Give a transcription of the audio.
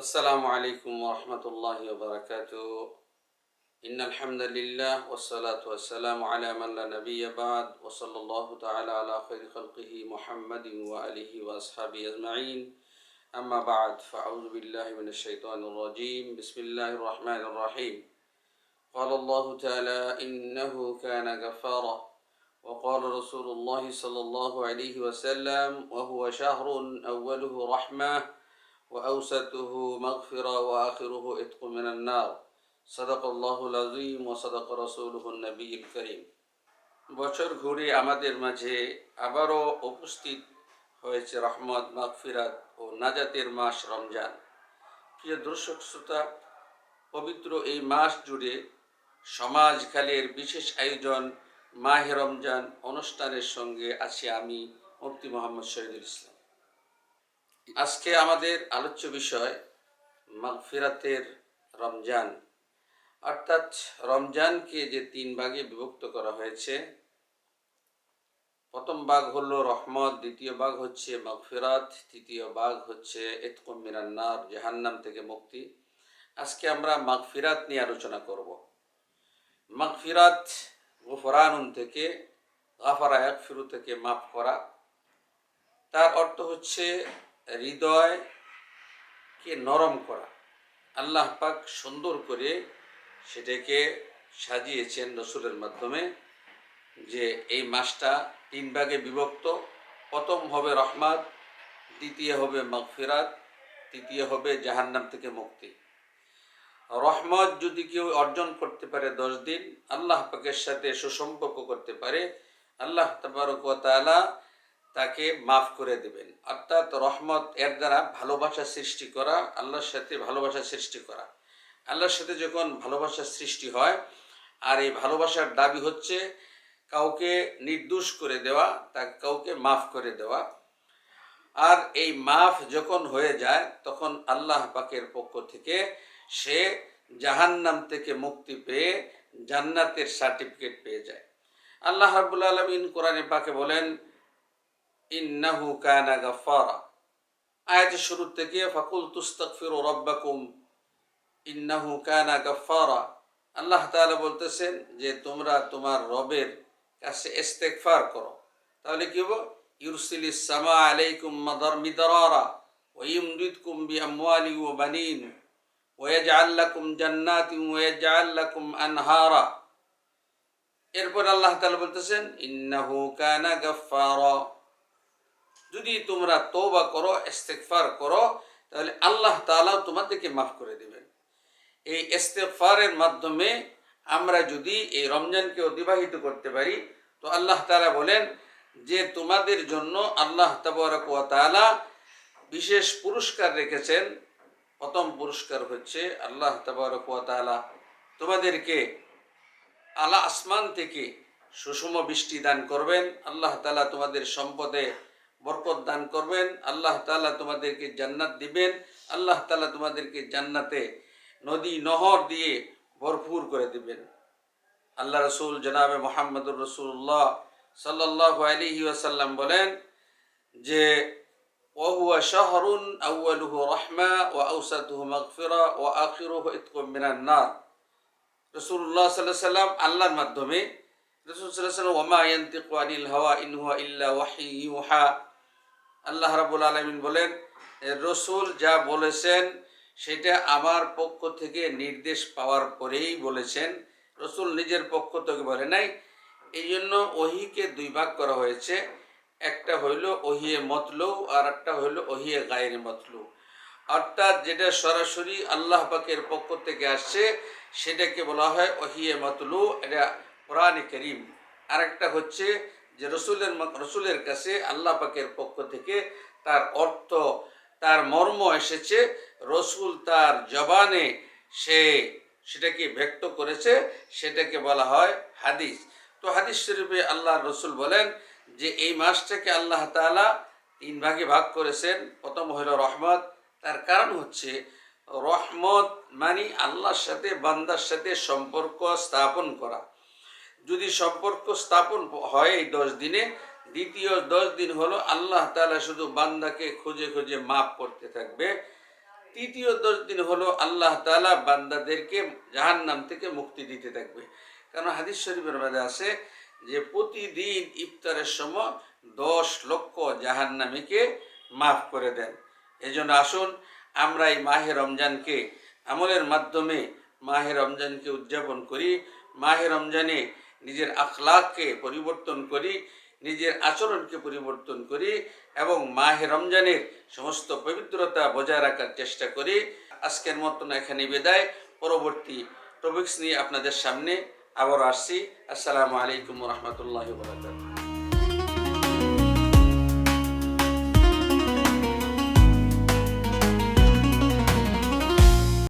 السلام عليكم ورحمة الله وبركاته. إن الحمد لله والصلاة والسلام على من لا نبي بعد وصلى الله تعالى على خير خلقه محمد وآله وأصحابه أجمعين. أما بعد فأعوذ بالله من الشيطان الرجيم. بسم الله الرحمن الرحيم. قال الله تعالى إنه كان غفارا وقال رسول الله صلى الله عليه وسلم وهو شهر أوله رحمة وأوسطه مغفرة وآخره عتق من النار. صدق الله العظيم وصدق رسوله النبي الكريم. বছর ঘুরে আমাদের মাঝে আবারও উপস্থিত হয়েছে রহমত, মাগফিরাত ও নাজাতের মাস রমজান। প্রিয় দর্শক শ্রোতা, পবিত্র এই মাস জুড়ে সমাজ খালের বিশেষ আয়োজন মাহে রমজান অনুষ্ঠানের সঙ্গে আছি আমি মুফতি মোহাম্মদ শহীদুল ইসলাম। আজকে আমাদের আলোচ্য বিষয় মাগফিরাতের রমজান, অর্থাৎ রমজানকে যে তিন ভাগে বিভক্ত করা হয়েছে। প্রথম ভাগ হলো রহমত, দ্বিতীয় ভাগ হচ্ছে মাগফিরাত, তৃতীয় ভাগ হচ্ছে ইতকুম মিনান নার, জাহান্নাম থেকে মুক্তি। আজকে আমরা মাগফিরাত নিয়ে আলোচনা করব। মাগফিরাত গুফরানুন থেকে, গাফারা ইয়াগফিরু থেকে মাফ করা। তার অর্থ হচ্ছে হৃদয়কে নরম করা। আল্লাহ পাক সুন্দর করে সেটাকে সাজিয়েছেন রসুলের মাধ্যমে, যে এই মাসটা তিন ভাগে বিভক্ত। প্রথম হবে রহমত, দ্বিতীয় হবে মাগফিরাত, তৃতীয় হবে জাহান্নাম থেকে মুক্তি। রহমত যদি কেউ অর্জন করতে পারে 10 দিন, আল্লাহ পাকের সাথে সুসম্পর্ক করতে পারে, আল্লাহ তাবারক ওয়া তাআলা তাকে মাফ করে দেবেন। অর্থাৎ রহমত এর দ্বারা ভালোবাসা সৃষ্টি করা, আল্লাহর সাথে ভালোবাসা সৃষ্টি করা। আল্লাহর সাথে যখন ভালোবাসার সৃষ্টি হয়, আর এই ভালোবাসার দাবি হচ্ছে কাউকে নির্দোষ করে দেওয়া, তাকে কাউকে মাফ করে দেওয়া। আর এই মাফ যখন হয়ে যায়, তখন আল্লাহ পাকের পক্ষ থেকে সে জাহান্নাম থেকে মুক্তি পেয়ে জান্নাতের সার্টিফিকেট পেয়ে যায়। আল্লাহ রাব্বুল আলামিন কোরআনে পাকে বলেন ইন্নাহু কানা গাফফারা। আয়াতের শুরু থেকে ফাকুল তুস্তাগফিরু রাব্বাকুম ইন্নাহু কানা গাফফারা। আল্লাহ তাআলা বলতেছেন যে তোমরা তোমার রবের কাছে ইস্তেগফার করো, তাহলে কি হবে? ইউরসিলিস সামা আলাইকুম মিদরারা ওয়া ইউমদিদকুম বিআমওয়ালি ওয়া বানিন ওয়া ইয়াজআল লাকুম জান্নাতিন ওয়া ইয়াজআল লাকুম আনহারা। এরপর আল্লাহ তাআলা বলতেছেন ইন্নাহু কানা গাফফারা। যদি তোমরা তওবা করো, ইস্তেগফার করো, তাহলে আল্লাহ তাআলা তোমাদেরকে মাফ করে দেবেন। এই ইস্তেগফারের মাধ্যমে আমরা যদি এই রমজানকে অতিবাহিত করতে পারি, তো আল্লাহ তাআলা বলেন যে তোমাদের জন্য আল্লাহ তাবারক ওয়া তাআলা বিশেষ পুরস্কার রেখেছেন। প্রথম পুরস্কার হচ্ছে আল্লাহ তাবারক ওয়া তাআলা তোমাদেরকে আলা আসমান থেকে সুষম বৃষ্টি দান করবেন। আল্লাহ তাআলা তোমাদের সম্পদে বরকত দান করবেন। আল্লাহ তাআলা তোমাদেরকে জান্নাত দিবেন। আল্লাহ তাআলা তোমাদেরকে জান্নাতে নদী নহর দিয়ে ভরপুর করে দিবেন। আল্লাহ রসুল জনাবে মুহাম্মদুর রাসূলুল্লাহ সাল্লাল্লাহু আলাইহি ওয়াসাল্লাম বলেন যে ওয়াহুয়া শাহরুন আউয়ালুহু রাহমা ওয়া আওসাতুহু মাগফিরা ওয়া আখিরুহু ইতকুম মিনান নার। রাসূলুল্লাহ সাল্লাল্লাহু আলাইহি ওয়াসাল্লাম আল্লাহর মাধ্যমে, রাসূল সাল্লাল্লাহু আলাইহি ওয়াসাল্লাম ওয়া মা ইয়ানতিকু আনিল হাওয়া ইন হুয়া ইল্লা ওয়াহয়ুন ইউহা। আল্লাহ রাব্বুল আলামিন বলেন রসুল যা বলেছেন সেটা আমার পক্ষ থেকে নির্দেশ পাওয়ার পরেই বলেছেন। রসুল নিজের পক্ষ থেকে বলে নাই। এই জন্য ওহিকে দুই ভাগ করা হয়েছে। একটা হইল ওহিয়ে মতলু, আর একটা হইল ওহিয়ে গায়রে মতলু। অর্থাৎ যেটা সরাসরি আল্লাহ পাকের পক্ষ থেকে আসছে সেটাকে বলা হয় ওহিয়ে মতলু, এটা কোরআনে কারীম। আর একটা হচ্ছে যে রসুলের কাছে আল্লাহ পাকের পক্ষ থেকে তার অর্থ, তার মর্ম এসেছে, রসুল তার জবানে সেটাকে ব্যক্ত করেছে, সেটাকে বলা হয় হাদিস। তো হাদিস শরীফে আল্লাহ রসুল বলেন যে এই মাসটাকে আল্লাহ তাআলা তিন ভাগে ভাগ করেছেন। প্রথম হলো রহমত। তার কারণ হচ্ছে রহমত মানে আল্লাহর সাথে বান্দার সাথে সম্পর্ক স্থাপন করা। যদি সম্পর্ক স্থাপন হয় এই 10 দিনে, দ্বিতীয় 10 দিন হলো আল্লাহ তাআলা শুধু বান্দাকে খুঁজে খুঁজে মাফ করতে থাকবে। তৃতীয় 10 দিন হলো আল্লাহ তাআলা বান্দাদেরকে জাহান্নাম থেকে মুক্তি দিতে থাকবে। কারণ হাদিস শরীফের মধ্যে আছে যে প্রতিদিন ইফতারের সময় 10 লক্ষ জাহান্নামীকে মাফ করে দেন। এজন্য আসুন আমরা এই মাহে রমজানকে আমলের মাধ্যমে মাহে রমজানকে উদযাপন করি, মাহে রমজানে নিজের আখলাককে পরিবর্তন করি, নিজের আচরণকে পরিবর্তন করি এবং মাহে রমজানের সমস্ত পবিত্রতা বজায় রাখার চেষ্টা করি। আজকের মতন এখানে বিদায়, পরবর্তী টপিকস নিয়ে আপনাদের সামনে আবার আসছি। আসসালামু আলাইকুম ওয়া রাহমাতুল্লাহি ওয়া বারাকাতুহু।